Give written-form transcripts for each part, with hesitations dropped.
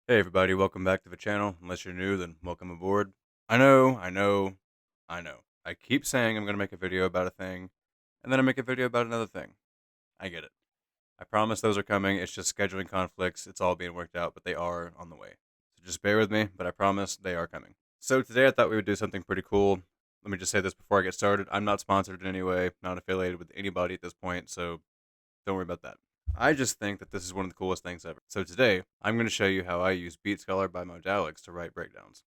Hey everybody, welcome back to the channel. Unless you're new, then welcome aboard. I know. I keep saying I'm going to make a video about a thing, and then I make a video about another thing. I get it. I promise those are coming. It's just scheduling conflicts. It's all being worked out, but they are on the way. So just bear with me, but I promise they are coming. So today I thought we would do something pretty cool. Let me just say this before I get started. I'm not sponsored in any way, not affiliated with anybody at this point, so don't worry about that. I just think that this is one of the coolest things ever. So today, I'm going to show you how I use Beat Scholar by Modalix to write breakdowns.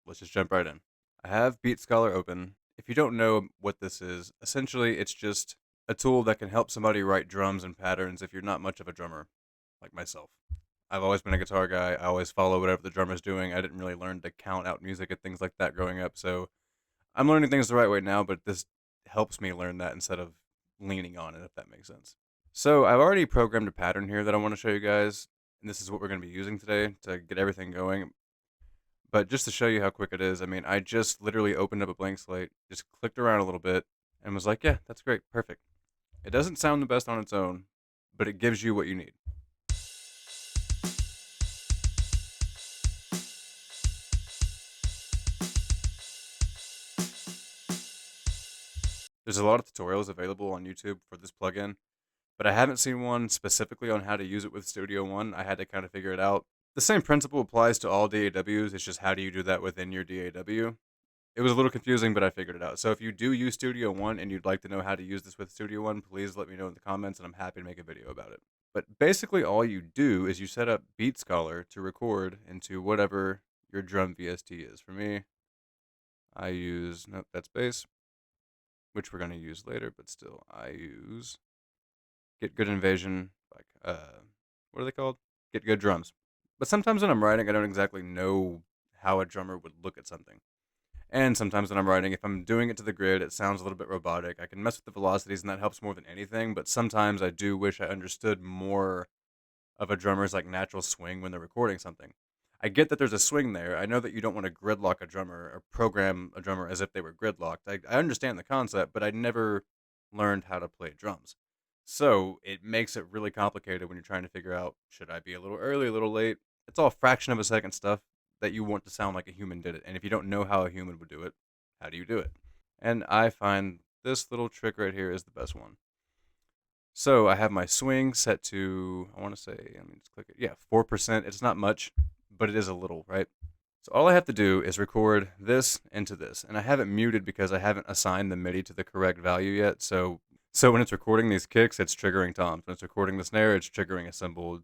Let's just jump right in. I have Beat Scholar open. If you don't know what this is, essentially it's just a tool that can help somebody write drums and patterns if you're not much of a drummer, like myself. I've always been a guitar guy. I always follow whatever the drummer's doing. I didn't really learn to count out music and things like that growing up, so I'm learning things the right way now, but this helps me learn that instead of leaning on it, if that makes sense. So I've already programmed a pattern here that I want to show you guys, and this is what we're going to be using today to get everything going. But just to show you how quick it is, I mean, I just literally opened up a blank slate, just clicked around a little bit, and was like, yeah, that's great, perfect. It doesn't sound the best on its own, but it gives you what you need. There's a lot of tutorials available on YouTube for this plugin, but I haven't seen one specifically on how to use it with Studio One. I had to kind of figure it out. The same principle applies to all DAWs. It's just how do you do that within your DAW? It was a little confusing, but I figured it out. So if you do use Studio One and you'd like to know how to use this with Studio One, please let me know in the comments, and I'm happy to make a video about it. But basically, all you do is you set up Beat Scholar to record into whatever your drum VST is. For me, I use nope, that's bass, which we're gonna use later, but still, I use Get Good Invasion, like what are they called? Get Good Drums. But sometimes when I'm writing, I don't exactly know how a drummer would look at something. And sometimes when I'm writing, if I'm doing it to the grid, it sounds a little bit robotic. I can mess with the velocities, and that helps more than anything. But sometimes I do wish I understood more of a drummer's like natural swing when they're recording something. I get that there's a swing there. I know that you don't want to gridlock a drummer or program a drummer as if they were gridlocked. I understand the concept, but I never learned how to play drums. So it makes it really complicated when you're trying to figure out should I be a little early, a little late. It's all fraction of a second stuff that you want to sound like a human did it. And if you don't know how a human would do it, how do you do it? And I find this little trick right here is the best one. So I have my swing set to, I want to say, let me just click it. Yeah, 4%. It's not much, but it is a little, right? So all I have to do is record this into this. And I have it muted because I haven't assigned the MIDI to the correct value yet. So when it's recording these kicks, it's triggering toms. When it's recording the snare, it's triggering a cymbal.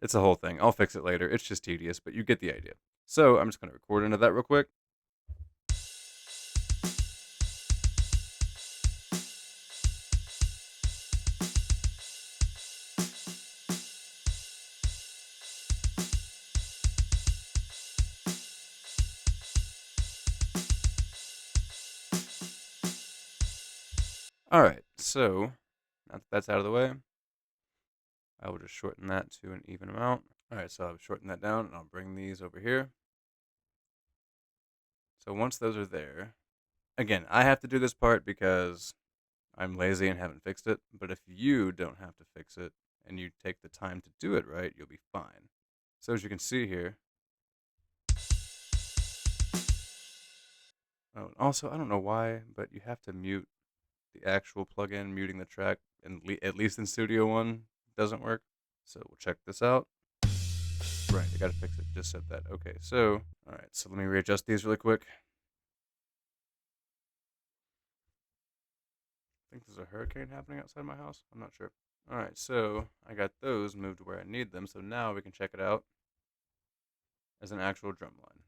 It's a whole thing. I'll fix it later. It's just tedious, but you get the idea. So I'm just going to record into that real quick. All right, so now that that's out of the way, I will just shorten that to an even amount. All right, so I'll shorten that down, and I'll bring these over here. So once those are there, again, I have to do this part because I'm lazy and haven't fixed it, but if you don't have to fix it and you take the time to do it right, you'll be fine. So as you can see here, oh, and also, I don't know why, but you have to mute the actual plugin. Muting the track, and at least in Studio One, doesn't work. So we'll check this out. Right, I gotta fix it. Just said that. Okay, so, alright, so let me readjust these really quick. I think there's a hurricane happening outside my house. I'm not sure. Alright, so I got those moved where I need them, so now we can check it out as an actual drum line.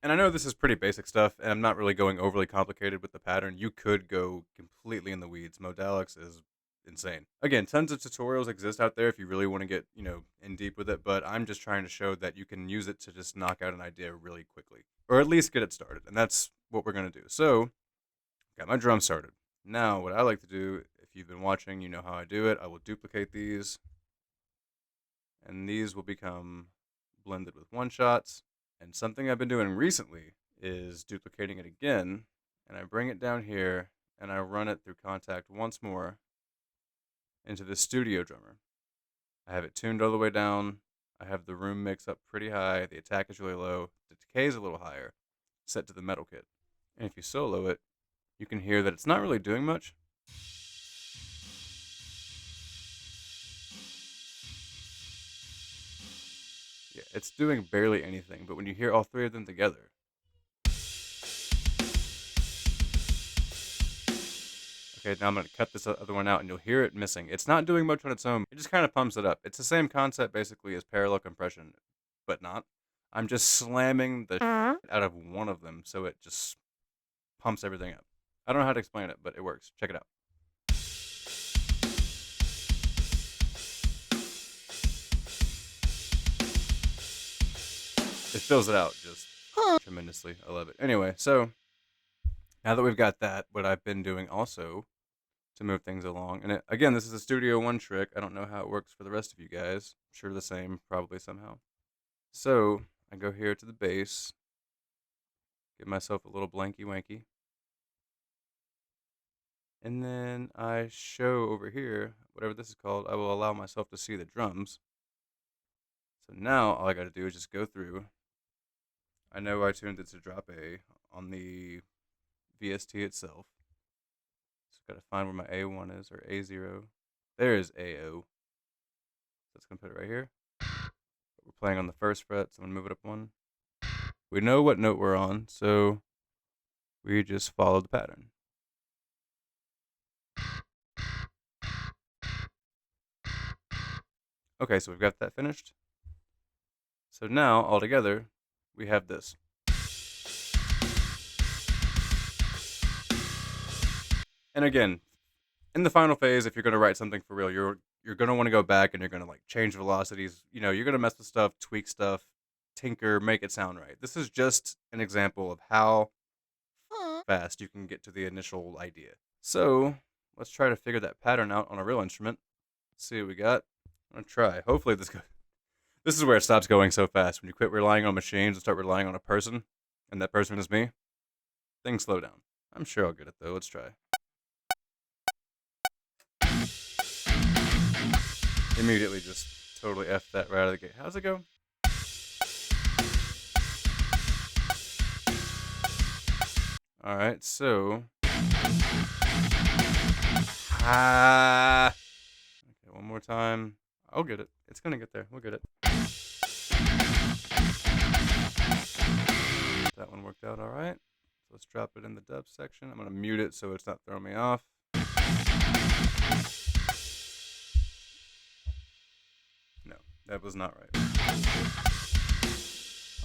And I know this is pretty basic stuff, and I'm not really going overly complicated with the pattern. You could go completely in the weeds. Modalix is insane. Again, tons of tutorials exist out there if you really want to get, in deep with it, but I'm just trying to show that you can use it to just knock out an idea really quickly, or at least get it started, and that's what we're going to do. So, got my drum started. Now, what I like to do, if you've been watching, you know how I do it. I will duplicate these, and these will become blended with one-shots. And something I've been doing recently is duplicating it again, and I bring it down here, and I run it through Contact once more into the studio drummer. I have it tuned all the way down. I have the room mix up pretty high. The attack is really low. The decay is a little higher, set to the metal kit. And if you solo it, you can hear that it's not really doing much. Yeah, it's doing barely anything, but when you hear all three of them together, okay, now I'm going to cut this other one out, and you'll hear it missing. It's not doing much on its own. It just kind of pumps it up. It's the same concept, basically, as parallel compression, but not. I'm just slamming the out of one of them, so it just pumps everything up. I don't know how to explain it, but it works. Check it out. It fills it out just tremendously. I love it. Anyway, so now that we've got that, what I've been doing also to move things along, and again, this is a Studio One trick. I don't know how it works for the rest of you guys. I'm sure the same, probably somehow. So I go here to the bass, give myself a little blanky wanky, and then I show over here, whatever this is called, I will allow myself to see the drums. So now all I got to do is just go through. I know I tuned it to drop A on the VST itself. Just got to find where my A1 is, or A0. There is AO. That's going to put it right here. We're playing on the first fret, so I'm going to move it up one. We know what note we're on, so we just follow the pattern. Okay, so we've got that finished. So now, all together, we have this. And again, in the final phase, if you're going to write something for real, you're going to want to go back and you're going to like change velocities. You know, you're going to mess with stuff, tweak stuff, tinker, make it sound right. This is just an example of how fast you can get to the initial idea. So let's try to figure that pattern out on a real instrument. Let's see what we got. I'm going to try. Hopefully this goes. This is where it stops going so fast. When you quit relying on machines and start relying on a person, and that person is me, things slow down. I'm sure I'll get it though. Let's try. Immediately just totally F that right out of the gate. How's it go? Alright, so. Okay, one more time. I'll get it. It's gonna get there. We'll get it. That one worked out alright. So let's drop it in the dub section. I'm gonna mute it so it's not throwing me off. No, that was not right.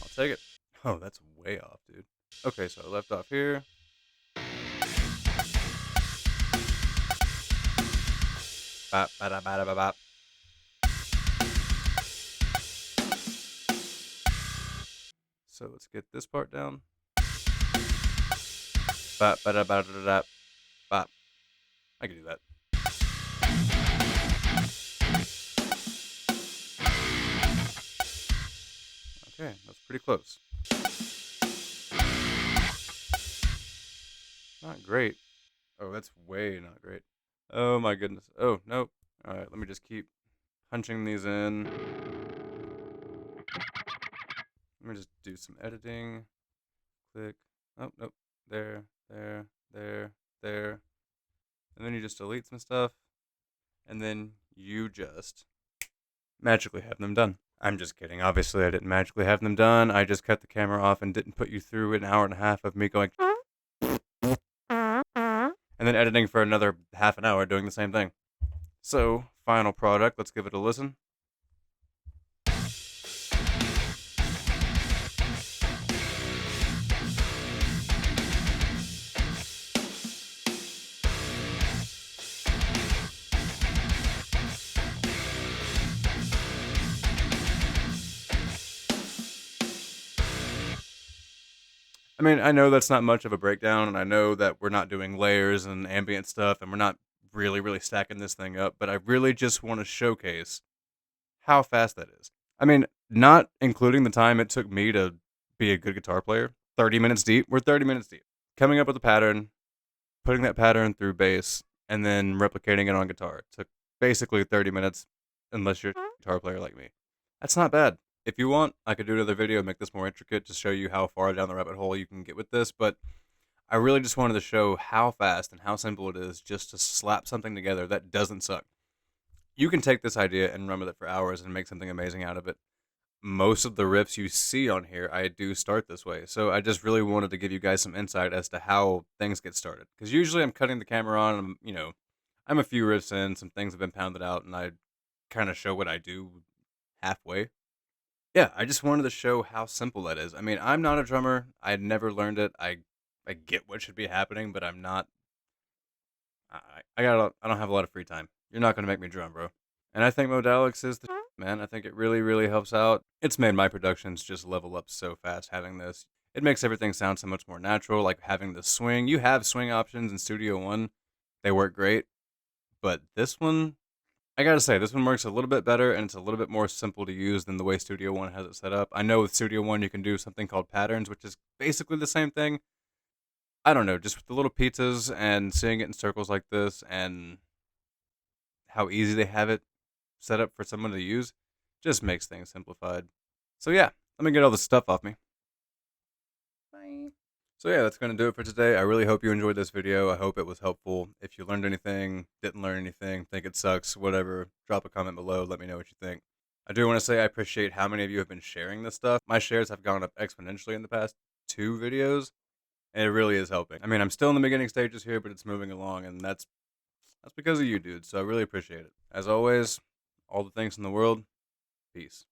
I'll take it. Oh, that's way off, dude. Okay, so I left off here. Bop, bada, bada, bop, bop. So let's get this part down. Bop, bada, bada, bada, bop. I can do that. Okay, that's pretty close. Not great. Oh, that's way not great. Oh my goodness. Oh, nope. Alright, let me just keep punching these in. Let me just do some editing. Click. Oh, nope. There, there, there, there. And then you just delete some stuff. And then you just magically have them done. I'm just kidding. Obviously, I didn't magically have them done. I just cut the camera off and didn't put you through an hour and a half of me going and then editing for another half an hour doing the same thing. So, final product. Let's give it a listen. I mean, I know that's not much of a breakdown, and I know that we're not doing layers and ambient stuff, and we're not really, really stacking this thing up, but I really just want to showcase how fast that is. I mean, not including the time it took me to be a good guitar player. 30 minutes deep. We're 30 minutes deep. Coming up with a pattern, putting that pattern through bass, and then replicating it on guitar. Took basically 30 minutes, unless you're a guitar player like me. That's not bad. If you want, I could do another video and make this more intricate to show you how far down the rabbit hole you can get with this, but I really just wanted to show how fast and how simple it is just to slap something together that doesn't suck. You can take this idea and run with it for hours and make something amazing out of it. Most of the riffs you see on here, I do start this way. So I just really wanted to give you guys some insight as to how things get started. Because usually I'm cutting the camera on, and I'm a few riffs in, some things have been pounded out, and I kind of show what I do halfway. Yeah, I just wanted to show how simple that is. I mean, I'm not a drummer. I had never learned it. I get what should be happening, but I'm not. I don't have a lot of free time. You're not gonna make me drum, bro. And I think Modalix is the man. I think it really, really helps out. It's made my productions just level up so fast having this. It makes everything sound so much more natural, like having the swing. You have swing options in Studio One. They work great. But this one, I gotta say, this one works a little bit better, and it's a little bit more simple to use than the way Studio One has it set up. I know with Studio One you can do something called patterns, which is basically the same thing. I don't know, just with the little pizzas and seeing it in circles like this and how easy they have it set up for someone to use just makes things simplified. So yeah, let me get all this stuff off me. Bye. So yeah, that's going to do it for today. I really hope you enjoyed this video. I hope it was helpful. If you learned anything, didn't learn anything, think it sucks, whatever, drop a comment below. Let me know what you think. I do want to say I appreciate how many of you have been sharing this stuff. My shares have gone up exponentially in the past 2 videos, and it really is helping. I mean, I'm still in the beginning stages here, but it's moving along, and that's because of you, dude. So I really appreciate it. As always, all the thanks in the world. Peace.